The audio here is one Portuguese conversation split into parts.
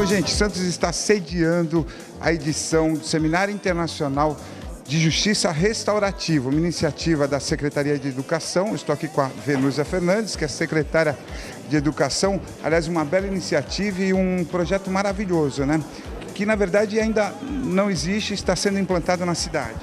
Gente, Santos está sediando a edição do Seminário Internacional de Justiça Restaurativa, uma iniciativa da Secretaria de Educação. Estou aqui com a Venusa Fernandes, que é secretária de Educação. Aliás, uma bela iniciativa e um projeto maravilhoso, né? Que, na verdade, ainda não existe e está sendo implantado na cidade.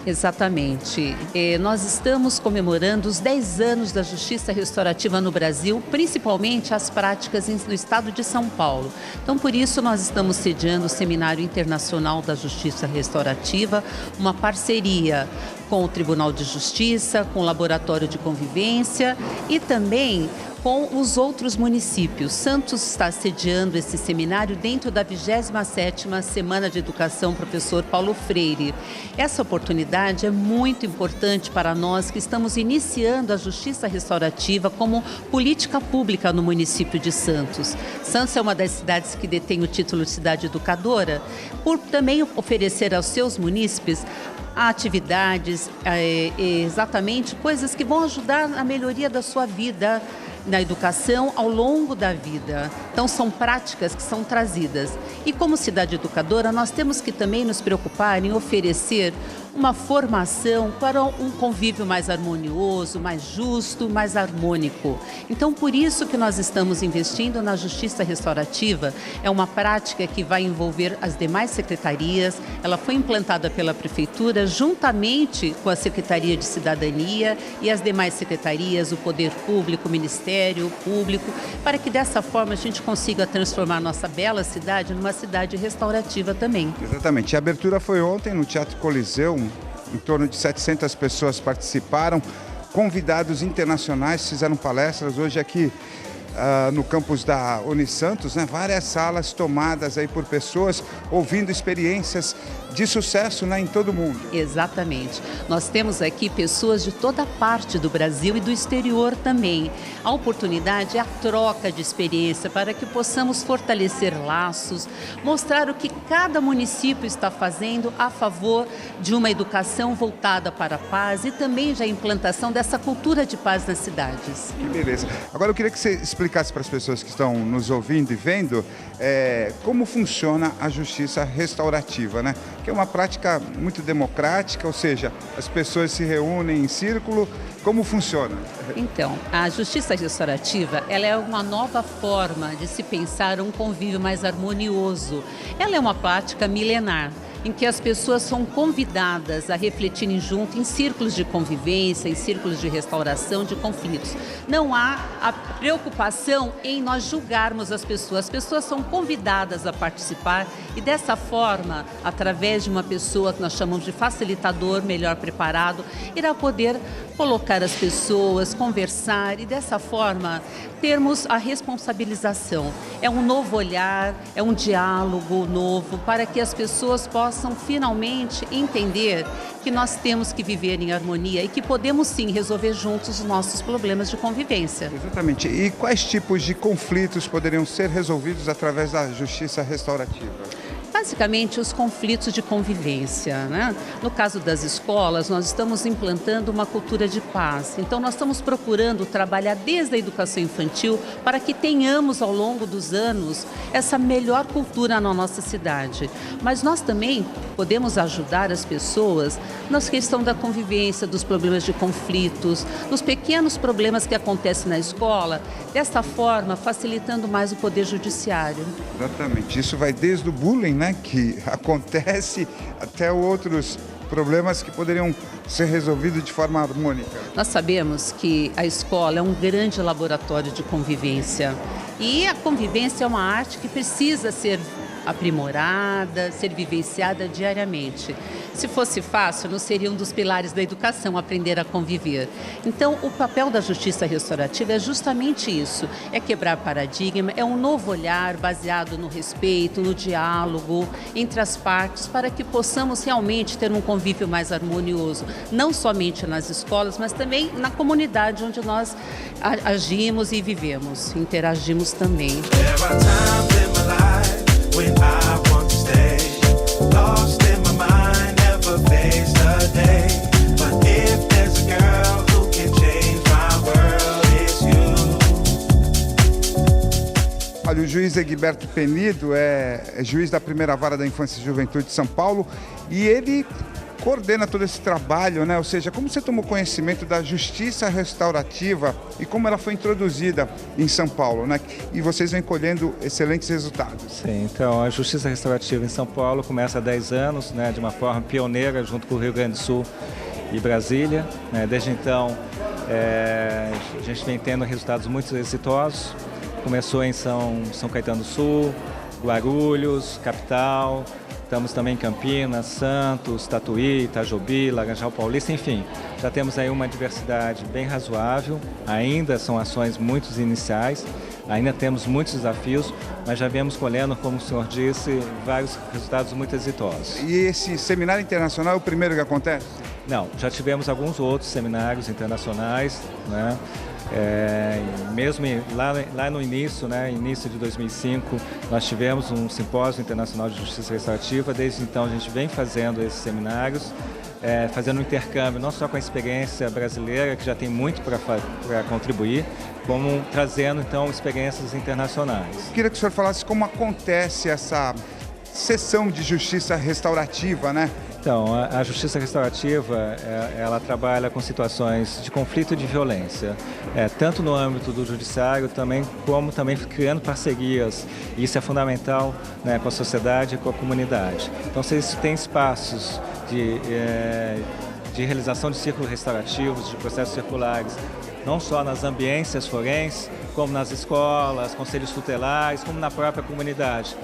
Exatamente. Nós estamos comemorando os 10 anos da Justiça Restaurativa no Brasil, principalmente as práticas no estado de São Paulo. Então, por isso, nós estamos sediando o Seminário Internacional da Justiça Restaurativa, uma parceria com o Tribunal de Justiça, com o Laboratório de Convivência e também com os outros municípios. Santos está sediando esse seminário dentro da 27ª Semana de Educação Professor Paulo Freire. Essa oportunidade é muito importante para nós que estamos iniciando a justiça restaurativa como política pública no município de Santos. Santos é uma das cidades que detém o título de cidade educadora, por também oferecer aos seus munícipes atividades, exatamente coisas que vão ajudar na melhoria da sua vida, na educação ao longo da vida. Então, são práticas que são trazidas. E como cidade educadora, nós temos que também nos preocupar em oferecer uma formação para um convívio mais harmonioso, mais justo, mais harmônico. Então, por isso que nós estamos investindo na justiça restaurativa. É uma prática que vai envolver as demais secretarias. Ela foi implantada pela Prefeitura juntamente com a Secretaria de Cidadania e as demais secretarias, o Poder Público, o Ministério Público, para que dessa forma a gente consiga transformar nossa bela cidade numa cidade restaurativa também. Exatamente. A abertura foi ontem no Teatro Coliseu. Em torno de 700 pessoas participaram, convidados internacionais fizeram palestras. Hoje aqui no campus da Unisantos, né, várias salas tomadas aí por pessoas ouvindo experiências de sucesso, né, em todo o mundo. Exatamente. Nós temos aqui pessoas de toda parte do Brasil e do exterior também. A oportunidade é a troca de experiência para que possamos fortalecer laços, mostrar o que cada município está fazendo a favor de uma educação voltada para a paz e também já a implantação dessa cultura de paz nas cidades. Que beleza. Agora eu queria que você explicasse para as pessoas que estão nos ouvindo e vendo como funciona a justiça restaurativa, né? Que é uma prática muito democrática, ou seja, as pessoas se reúnem em círculo. Como funciona? Então, a justiça restaurativa, ela é uma nova forma de se pensar um convívio mais harmonioso. Ela é uma prática milenar, em que as pessoas são convidadas a refletirem junto em círculos de convivência, em círculos de restauração de conflitos. Não há a preocupação em nós julgarmos as pessoas são convidadas a participar e dessa forma, através de uma pessoa que nós chamamos de facilitador, melhor preparado, irá poder colocar as pessoas, conversar e dessa forma termos a responsabilização. É um novo olhar, é um diálogo novo para que as pessoas possam finalmente entender que nós temos que viver em harmonia e que podemos sim resolver juntos os nossos problemas de convivência. Exatamente. E quais tipos de conflitos poderiam ser resolvidos através da justiça restaurativa? Basicamente, os conflitos de convivência, né? No caso das escolas, nós estamos implantando uma cultura de paz. Então, nós estamos procurando trabalhar desde a educação infantil para que tenhamos, ao longo dos anos, essa melhor cultura na nossa cidade. Mas nós também podemos ajudar as pessoas na questão da convivência, dos problemas de conflitos, dos pequenos problemas que acontecem na escola, desta forma, facilitando mais o poder judiciário. Exatamente. Isso vai desde o bullying, né, que acontece, até outros problemas que poderiam ser resolvidos de forma harmônica. Nós sabemos que a escola é um grande laboratório de convivência e a convivência é uma arte que precisa ser aprimorada, ser vivenciada diariamente. Se fosse fácil, não seria um dos pilares da educação aprender a conviver. Então, o papel da justiça restaurativa é justamente isso, é quebrar paradigma, é um novo olhar baseado no respeito, no diálogo entre as partes, para que possamos realmente ter um convívio mais harmonioso, não somente nas escolas, mas também na comunidade onde nós agimos e vivemos, interagimos também. Olha, o juiz Egberto Penido é juiz da primeira vara da Infância e Juventude de São Paulo e ele coordena todo esse trabalho, né? Ou seja, como você tomou conhecimento da justiça restaurativa e como ela foi introduzida em São Paulo, né? E vocês vêm colhendo excelentes resultados. Sim, então a justiça restaurativa em São Paulo começa há 10 anos, né, de uma forma pioneira junto com o Rio Grande do Sul e Brasília, né? Desde então a gente vem tendo resultados muito exitosos. Começou em São Caetano do Sul, Guarulhos, capital. Estamos também em Campinas, Santos, Tatuí, Itajobi, Laranjal Paulista, enfim. Já temos aí uma diversidade bem razoável, ainda são ações muito iniciais, ainda temos muitos desafios, mas já viemos colhendo, como o senhor disse, vários resultados muito exitosos. E esse seminário internacional é o primeiro que acontece? Não, já tivemos alguns outros seminários internacionais, né? Mesmo lá no início, né, início de 2005, nós tivemos um simpósio internacional de justiça restaurativa. Desde então a gente vem fazendo esses seminários, fazendo um intercâmbio não só com a experiência brasileira, que já tem muito para contribuir, como trazendo então experiências internacionais. Queria que o senhor falasse como acontece essa sessão de justiça restaurativa, né? Então, a justiça restaurativa, ela trabalha com situações de conflito e de violência, tanto no âmbito do judiciário, como também criando parcerias. Isso é fundamental, né, com a sociedade e com a comunidade. Então, vocês têm espaços de realização de círculos restaurativos, de processos circulares, não só nas ambiências forenses, como nas escolas, conselhos tutelares, como na própria comunidade.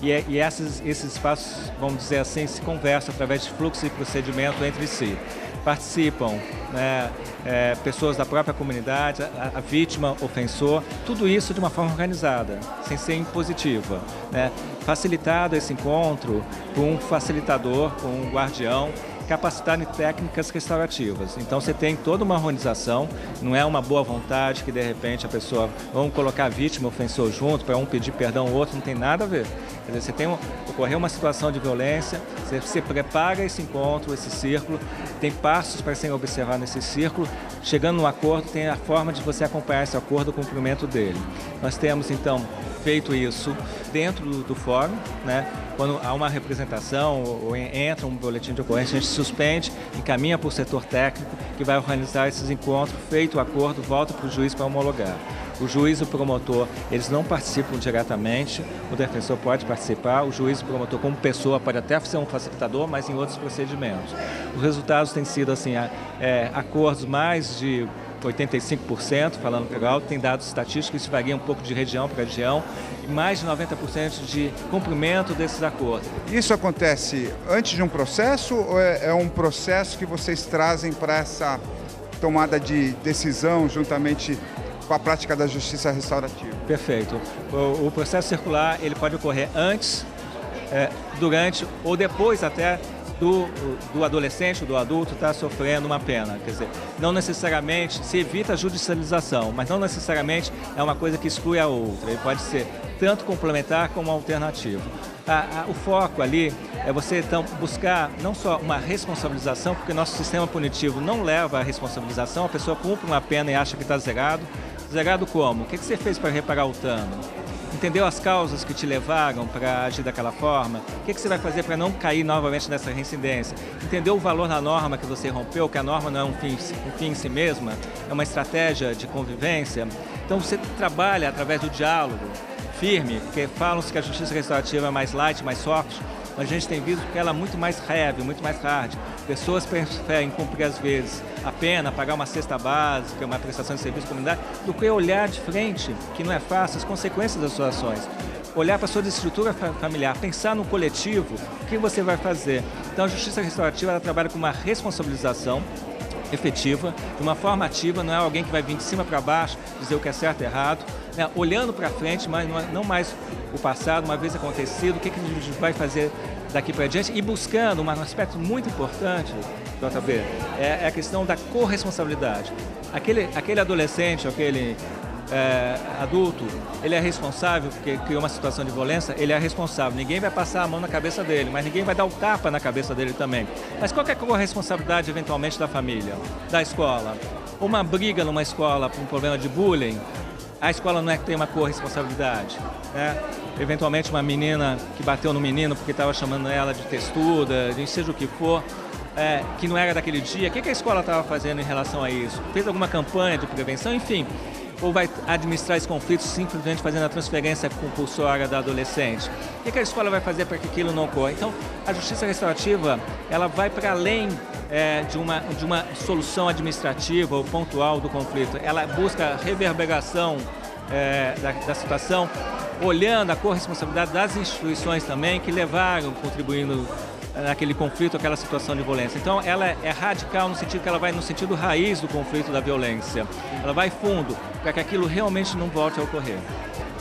E esses espaços, vamos dizer assim, se conversam através de fluxo e procedimento entre si. Participam, né, pessoas da própria comunidade, a vítima, ofensor, tudo isso de uma forma organizada, sem ser impositiva, né? Facilitado esse encontro por um facilitador, por um guardião, capacitado em técnicas restaurativas. Então você tem toda uma harmonização, não é uma boa vontade que de repente a pessoa, vamos colocar a vítima, o ofensor junto, para um pedir perdão ao outro, não tem nada a ver. Quer dizer, você tem ocorreu uma situação de violência, você prepara esse encontro, esse círculo, tem passos para serem observados nesse círculo, chegando no acordo, tem a forma de você acompanhar esse acordo, o cumprimento dele. Nós temos então feito isso dentro do fórum, né? Quando há uma representação ou entra um boletim de ocorrência, a gente suspende, encaminha para o setor técnico que vai organizar esses encontros, feito o acordo, volta para o juiz para homologar. O juiz e o promotor, eles não participam diretamente, o defensor pode participar, o juiz e o promotor como pessoa pode até ser um facilitador, mas em outros procedimentos. Os resultados têm sido assim, acordos mais de 85%, falando legal, tem dados estatísticos, isso varia um pouco de região para região, e mais de 90% de cumprimento desses acordos. Isso acontece antes de um processo ou é um processo que vocês trazem para essa tomada de decisão juntamente com a prática da justiça restaurativa? Perfeito. O processo circular ele pode ocorrer antes, durante ou depois até do adolescente, do adulto estar sofrendo uma pena. Quer dizer, não necessariamente se evita a judicialização, mas não necessariamente é uma coisa que exclui a outra. Ele pode ser tanto complementar como alternativo. O foco ali é você então buscar não só uma responsabilização, porque nosso sistema punitivo não leva à responsabilização, a pessoa cumpre uma pena e acha que está zerado. Zerado como? O que você fez para reparar o dano? Entendeu as causas que te levaram para agir daquela forma? O que você vai fazer para não cair novamente nessa reincidência? Entendeu o valor da norma que você rompeu, que a norma não é um fim em si mesma, é uma estratégia de convivência? Então você trabalha através do diálogo firme, porque falam-se que a justiça restaurativa é mais light, mais soft, mas a gente tem visto que ela é muito mais heavy, muito mais hard. Pessoas preferem cumprir, às vezes, a pena, pagar uma cesta básica, uma prestação de serviço comunitário, do que olhar de frente, que não é fácil, as consequências das suas ações. olhar para a sua estrutura familiar, pensar no coletivo, o que você vai fazer. Então a justiça restaurativa ela trabalha com uma responsabilização efetiva, de uma forma ativa, não é alguém que vai vir de cima para baixo, dizer o que é certo e errado, né? Olhando para frente, mas não mais o passado, uma vez acontecido, o que a gente vai fazer daqui para diante e buscando um aspecto muito importante, JB, é a questão da corresponsabilidade. Aquele adolescente, aquele adulto, ele é responsável porque criou uma situação de violência, ele é responsável. Ninguém vai passar a mão na cabeça dele, mas ninguém vai dar o tapa na cabeça dele também. Mas qual que é a corresponsabilidade, eventualmente, da família, da escola? Uma briga numa escola por um problema de bullying, a escola não é que tem uma corresponsabilidade, né? Eventualmente, uma menina que bateu no menino porque estava chamando ela de testuda, de seja o que for, que não era daquele dia, o que a escola estava fazendo em relação a isso? Fez alguma campanha de prevenção? Enfim, ou vai administrar esse conflito simplesmente fazendo a transferência compulsória da adolescente? O que a escola vai fazer para que aquilo não ocorra? Então, a justiça restaurativa, ela vai para além de uma solução administrativa ou pontual do conflito. Ela busca a reverberação da situação, olhando a corresponsabilidade das instituições também que levaram, contribuindo naquele conflito, aquela situação de violência. Então, ela é radical no sentido que ela vai no sentido raiz do conflito da violência. Ela vai fundo para que aquilo realmente não volte a ocorrer.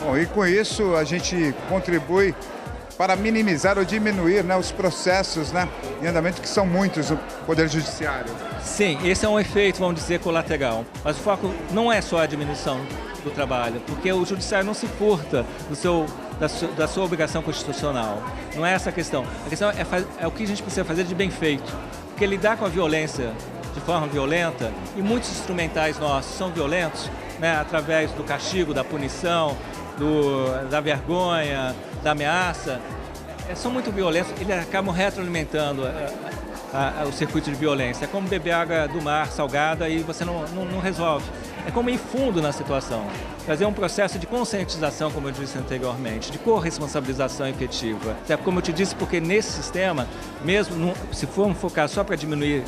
Bom, e com isso a gente contribui para minimizar ou diminuir, né, os processos, né, em andamento, que são muitos no Poder Judiciário. Sim, esse é um efeito, vamos dizer, colateral. Mas o foco não é só a diminuição do trabalho, porque o Judiciário não se furta da sua obrigação constitucional. Não é essa a questão. A questão é o que a gente precisa fazer de bem feito. Porque lidar com a violência de forma violenta, e muitos instrumentais nossos são violentos, né, através do castigo, da punição, da vergonha, da ameaça, são muito violentos, eles acabam retroalimentando o circuito de violência. É como beber água do mar salgada e você não resolve. É como ir fundo na situação. Fazer um processo de conscientização, como eu disse anteriormente, de corresponsabilização efetiva. Como eu te disse, porque nesse sistema, mesmo se formos focar só para diminuir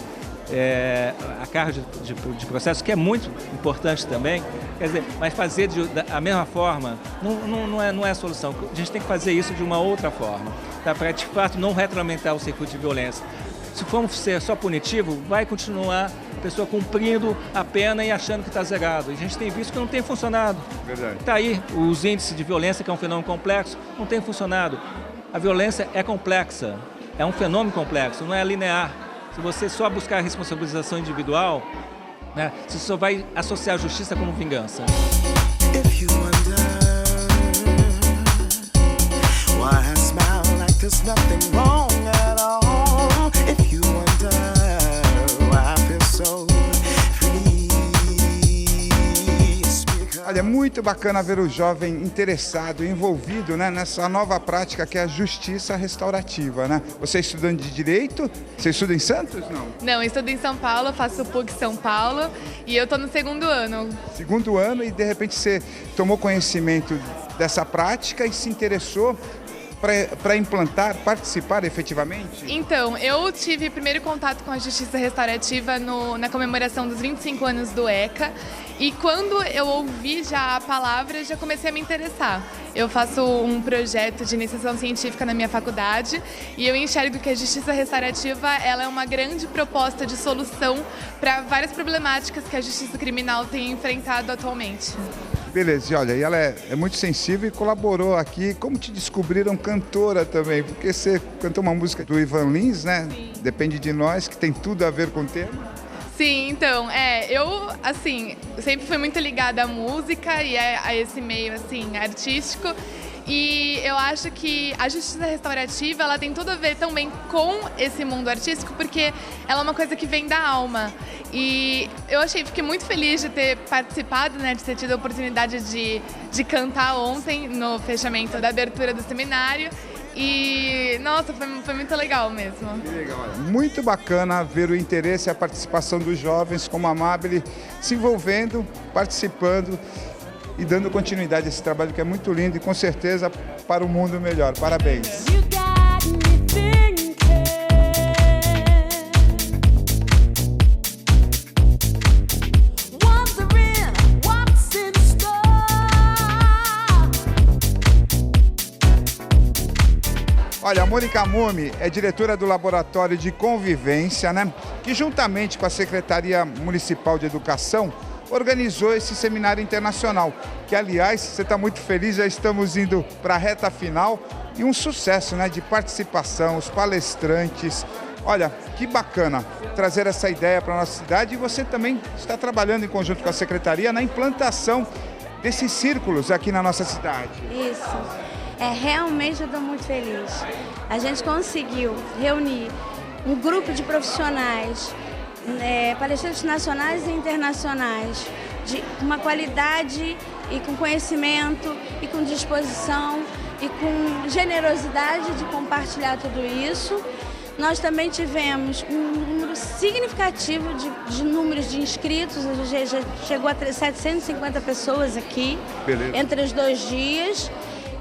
a carga de processo, que é muito importante também, quer dizer, mas fazer da mesma forma não é a solução. A gente tem que fazer isso de uma outra forma, tá? Para de fato não retroalimentar o circuito de violência. Se formos ser só punitivo, vai continuar a pessoa cumprindo a pena e achando que está zerado. E a gente tem visto que não tem funcionado. Verdade. Está aí os índices de violência, que é um fenômeno complexo, não tem funcionado. A violência é complexa, é um fenômeno complexo, não é linear. Se você só buscar a responsabilização individual, né, você só vai associar a justiça como vingança. If you wonder why I smile like there's nothing wrong at all. If you wonder why I feel so free. Olha, é muito bacana ver o jovem interessado, envolvido, né, nessa nova prática que é a justiça restaurativa, né? Você é estudante de Direito? Você estuda em Santos, não? Não, eu estudo em São Paulo, faço o PUC São Paulo e eu estou no segundo ano. Segundo ano, e de repente você tomou conhecimento dessa prática e se interessou para implantar, participar efetivamente? Então, eu tive primeiro contato com a justiça restaurativa na comemoração dos 25 anos do ECA, e quando eu ouvi já a palavra, já comecei a me interessar. Eu faço um projeto de iniciação científica na minha faculdade e eu enxergo que a justiça restaurativa ela é uma grande proposta de solução para várias problemáticas que a justiça criminal tem enfrentado atualmente. Beleza, e olha, e ela é muito sensível e colaborou aqui. Como te descobriram cantora também? Porque você cantou uma música do Ivan Lins, né? Sim. Depende de Nós, que tem tudo a ver com o tema. Sim, então, eu, assim, sempre fui muito ligada à música e a esse meio, assim, artístico. E eu acho que a justiça restaurativa, ela tem tudo a ver também com esse mundo artístico, porque ela é uma coisa que vem da alma. E fiquei muito feliz de ter participado, né, de ter tido a oportunidade de cantar ontem no fechamento da abertura do seminário. E, nossa, foi muito legal mesmo. Que legal. Muito bacana ver o interesse e a participação dos jovens, como a Amabile, se envolvendo, participando e dando continuidade a esse trabalho que é muito lindo e com certeza para o mundo melhor. Parabéns. Olha, a Mônica Mume é diretora do Laboratório de Convivência, né? Que juntamente com a Secretaria Municipal de Educação organizou esse seminário internacional. Que, aliás, você está muito feliz, já estamos indo para a reta final e um sucesso, né? De participação, os palestrantes. Olha, que bacana trazer essa ideia para a nossa cidade e você também está trabalhando em conjunto com a Secretaria na implantação desses círculos aqui na nossa cidade. Isso. Realmente eu estou muito feliz. A gente conseguiu reunir um grupo de profissionais, palestrantes nacionais e internacionais, de uma qualidade e com conhecimento e com disposição e com generosidade de compartilhar tudo isso. Nós também tivemos um número significativo de números de inscritos, a gente já chegou a 750 pessoas aqui. Beleza. Entre os 2 dias.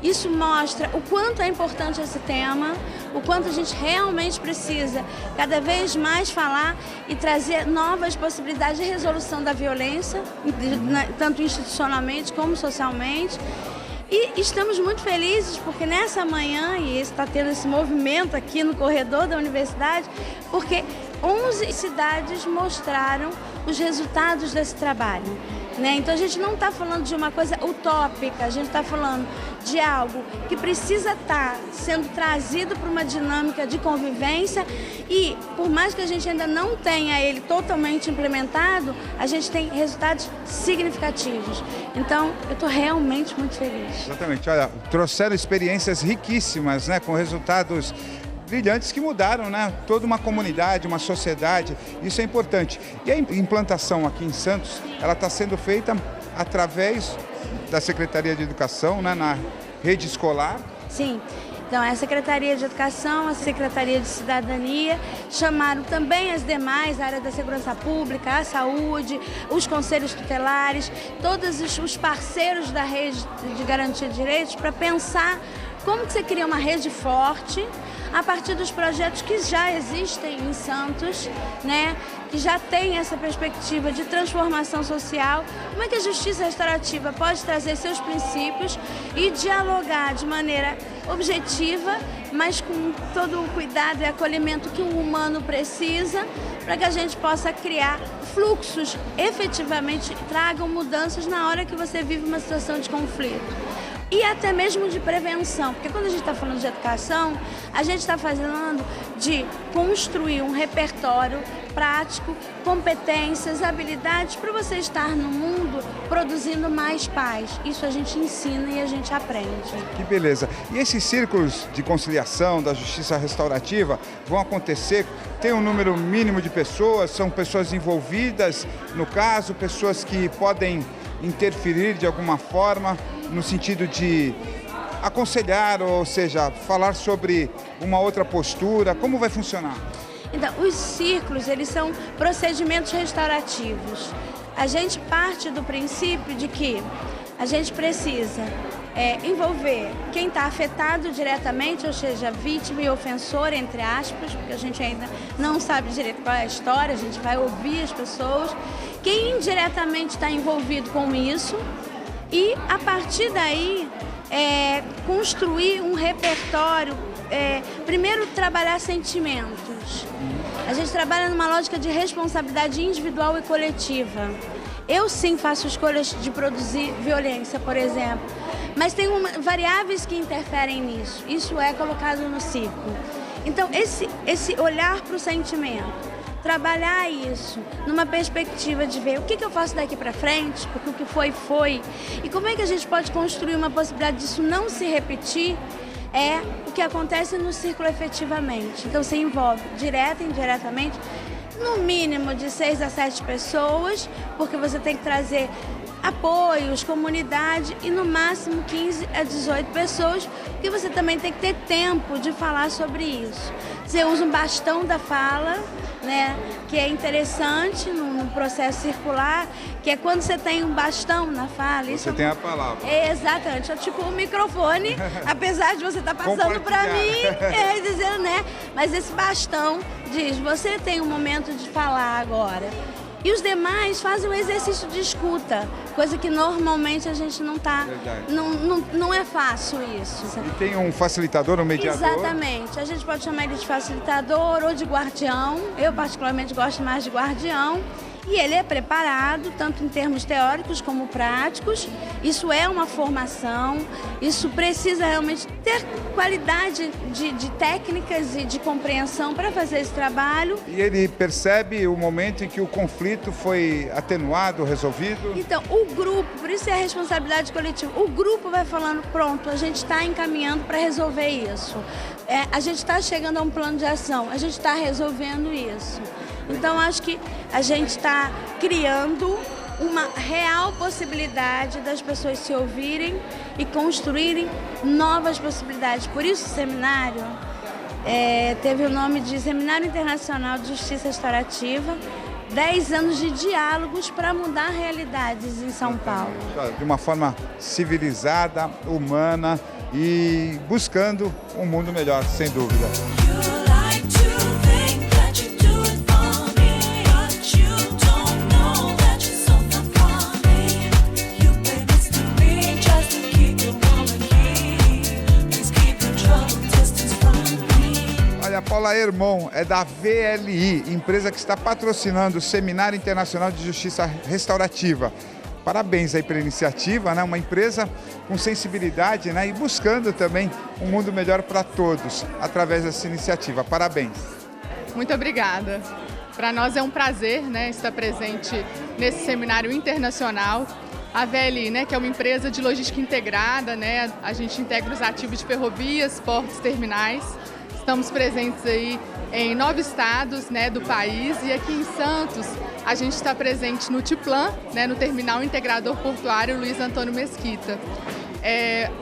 Isso mostra o quanto é importante esse tema, o quanto a gente realmente precisa cada vez mais falar e trazer novas possibilidades de resolução da violência, tanto institucionalmente como socialmente. E estamos muito felizes porque nessa manhã, e está tendo esse movimento aqui no corredor da universidade, porque 11 cidades mostraram os resultados desse trabalho. Então a gente não está falando de uma coisa utópica, a gente está falando de algo que precisa estar sendo trazido para uma dinâmica de convivência e, por mais que a gente ainda não tenha ele totalmente implementado, a gente tem resultados significativos. Então, eu estou realmente muito feliz. Exatamente. Olha, trouxeram experiências riquíssimas, né, com resultados brilhantes que mudaram, né, toda uma comunidade, uma sociedade, isso é importante. E a implantação aqui em Santos, ela está sendo feita através da Secretaria de Educação, né, na rede escolar. Sim, então a Secretaria de Educação, a Secretaria de Cidadania, chamaram também as demais, a área da segurança pública, a saúde, os conselhos tutelares, todos os parceiros da rede de garantia de direitos para pensar como que você cria uma rede forte a partir dos projetos que já existem em Santos, né? Que já tem essa perspectiva de transformação social. Como é que a justiça restaurativa pode trazer seus princípios e dialogar de maneira objetiva, mas com todo o cuidado e acolhimento que o humano precisa, para que a gente possa criar fluxos efetivamente tragam mudanças na hora que você vive uma situação de conflito. E até mesmo de prevenção, porque quando a gente está falando de educação, a gente está falando de construir um repertório prático, competências, habilidades para você estar no mundo produzindo mais paz. Isso a gente ensina e a gente aprende. Que beleza. E esses círculos de conciliação, da justiça restaurativa, vão acontecer? Tem um número mínimo de pessoas? São pessoas envolvidas no caso, pessoas que podem interferir de alguma forma no sentido de aconselhar, ou seja, falar sobre uma outra postura? Como vai funcionar? Então, os círculos, eles são procedimentos restaurativos. A gente parte do princípio de que a gente precisa envolver quem está afetado diretamente, ou seja, vítima e ofensor, entre aspas, porque a gente ainda não sabe direito qual é a história, a gente vai ouvir as pessoas, quem indiretamente está envolvido com isso e, a partir daí, construir um repertório, primeiro trabalhar sentimentos. A gente trabalha numa lógica de responsabilidade individual e coletiva. Eu sim faço escolhas de produzir violência, por exemplo, mas tem variáveis que interferem nisso. Isso é colocado no círculo. Então, esse olhar para o sentimento, trabalhar isso numa perspectiva de ver o que eu faço daqui para frente, porque o que foi, foi, e como é que a gente pode construir uma possibilidade disso não se repetir, é o que acontece no círculo efetivamente. Então, você envolve direta e indiretamente, no mínimo de 6 a 7 pessoas, porque você tem que trazer apoios, comunidade e no máximo 15 a 18 pessoas, porque você também tem que ter tempo de falar sobre isso. Você usa um bastão da fala, né, que é interessante no processo circular, que é quando você tem um bastão na fala. Você tem a palavra. Exatamente, é tipo um microfone, apesar de você estar passando para mim, dizendo, né? Mas esse bastão diz, você tem um momento de falar agora. E os demais fazem o exercício de escuta, coisa que normalmente a gente não está. Não é fácil isso. E tem um facilitador, um mediador? Exatamente. A gente pode chamar ele de facilitador ou de guardião. Eu particularmente gosto mais de guardião. E ele é preparado, tanto em termos teóricos como práticos. Isso é uma formação, isso precisa realmente ter qualidade de técnicas e de compreensão para fazer esse trabalho. E ele percebe o momento em que o conflito foi atenuado, resolvido? Então, o grupo, por isso é a responsabilidade coletiva, o grupo vai falando, pronto, a gente está encaminhando para resolver isso. A gente está chegando a um plano de ação, a gente está resolvendo isso. Então, acho que a gente está criando uma real possibilidade das pessoas se ouvirem e construírem novas possibilidades. Por isso, o seminário teve o nome de Seminário Internacional de Justiça Restaurativa, 10 anos de diálogos para mudar realidades em São Paulo. De uma forma civilizada, humana e buscando um mundo melhor, sem dúvida. Paula Hermon é da VLI, empresa que está patrocinando o Seminário Internacional de Justiça Restaurativa. Parabéns aí pela iniciativa, né? Uma empresa com sensibilidade, né? E buscando também um mundo melhor para todos através dessa iniciativa. Parabéns. Muito obrigada. Para nós é um prazer, né, estar presente nesse seminário internacional. A VLI, né, que é uma empresa de logística integrada, né? A gente integra os ativos de ferrovias, portos, terminais. Estamos presentes aí em 9 estados, né, do país, e aqui em Santos a gente está presente no TIPLAN, né, no Terminal Integrador Portuário Luiz Antônio Mesquita.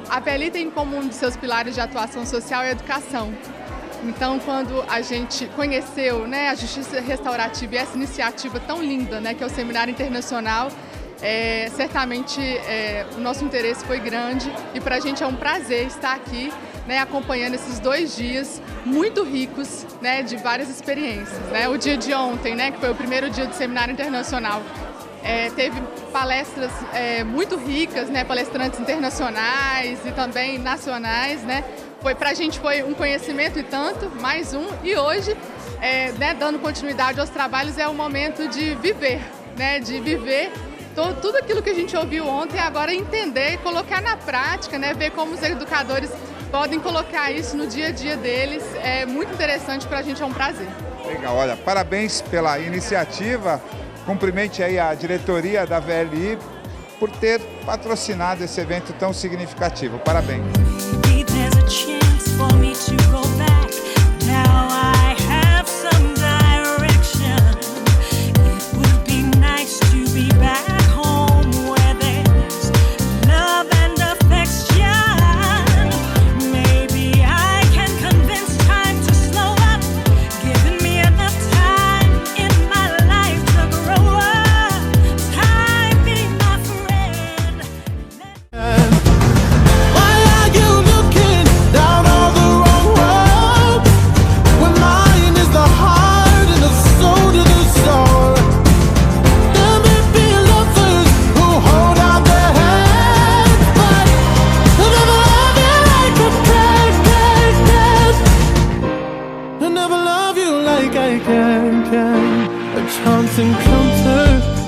A VLI tem como um de seus pilares de atuação social a educação. Então, quando a gente conheceu, né, a Justiça Restaurativa e essa iniciativa tão linda, né, que é o Seminário Internacional, certamente o nosso interesse foi grande e para a gente é um prazer estar aqui, né, acompanhando esses 2 dias muito ricos, né, de várias experiências. Né? O dia de ontem, né, que foi o primeiro dia do Seminário Internacional, teve palestras muito ricas, né, palestrantes internacionais e também nacionais. Né? Pra gente foi um conhecimento e tanto, mais um. E hoje, né, dando continuidade aos trabalhos, é o momento de viver, né, de viver tudo aquilo que a gente ouviu ontem, agora entender e colocar na prática, né, ver como os educadores podem colocar isso no dia a dia deles. É muito interessante, para a gente é um prazer. Legal, olha, parabéns pela iniciativa, cumprimente aí a diretoria da VLI por ter patrocinado esse evento tão significativo. Parabéns. A chance encounter